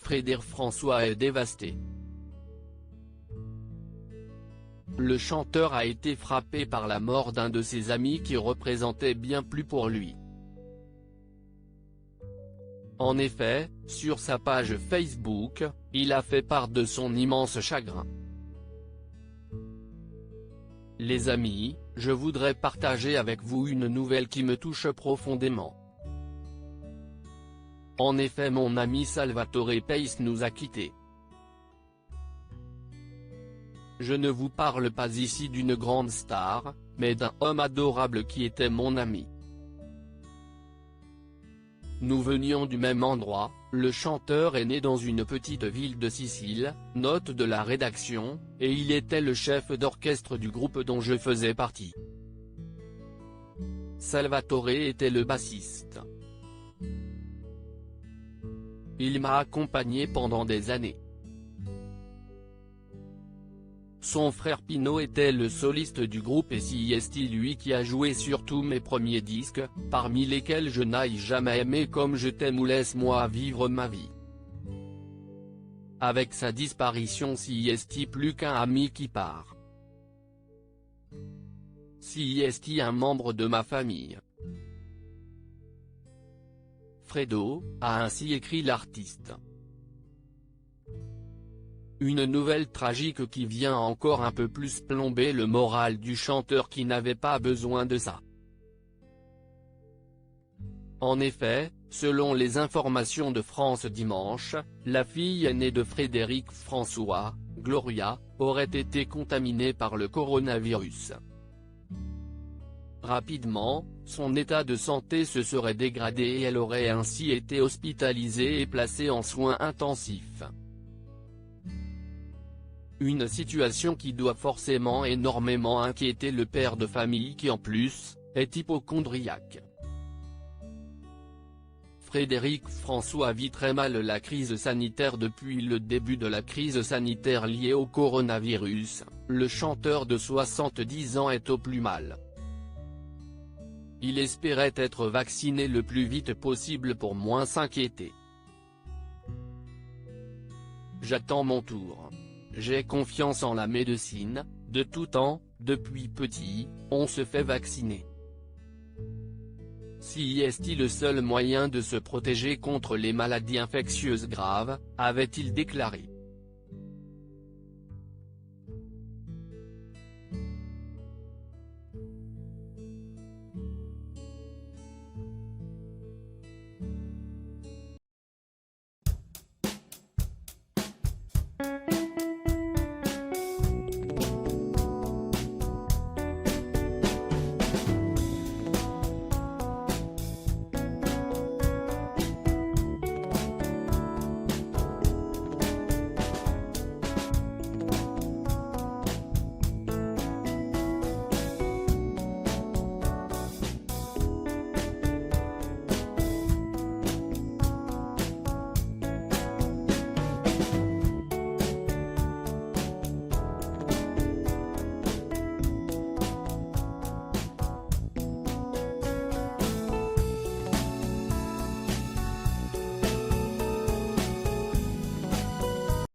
Frédéric François est dévasté. Le chanteur a été frappé par la mort d'un de ses amis qui représentait bien plus pour lui. En effet, sur sa page Facebook, il a fait part de son immense chagrin. Les amis, je voudrais partager avec vous une nouvelle qui me touche profondément. En effet, mon ami Salvatore Pais nous a quittés. Je ne vous parle pas ici d'une grande star, mais d'un homme adorable qui était mon ami. Nous venions du même endroit, le chanteur est né dans une petite ville de Sicile, note de la rédaction, et il était le chef d'orchestre du groupe dont je faisais partie. Salvatore était le bassiste. Il m'a accompagné pendant des années. Son frère Pino était le soliste du groupe et c'est lui qui a joué sur tous mes premiers disques, parmi lesquels Je n'aille jamais aimé comme Je t'aime ou Laisse-moi vivre ma vie. Avec sa disparition c'est plus qu'un ami qui part. C'est un membre de ma famille. Fredo, a ainsi écrit l'artiste. Une nouvelle tragique qui vient encore un peu plus plomber le moral du chanteur qui n'avait pas besoin de ça. En effet, selon les informations de France Dimanche, la fille aînée de Frédéric François, Gloria, aurait été contaminée par le coronavirus. Rapidement, son état de santé se serait dégradé et elle aurait ainsi été hospitalisée et placée en soins intensifs. Une situation qui doit forcément énormément inquiéter le père de famille qui en plus, est hypocondriaque. Frédéric François vit très mal la crise sanitaire depuis le début de la crise sanitaire liée au coronavirus, le chanteur de 70 ans est au plus mal. Il espérait être vacciné le plus vite possible pour moins s'inquiéter. J'attends mon tour. J'ai confiance en la médecine, de tout temps, depuis petit, on se fait vacciner. C'est le seul moyen de se protéger contre les maladies infectieuses graves, avait-il déclaré.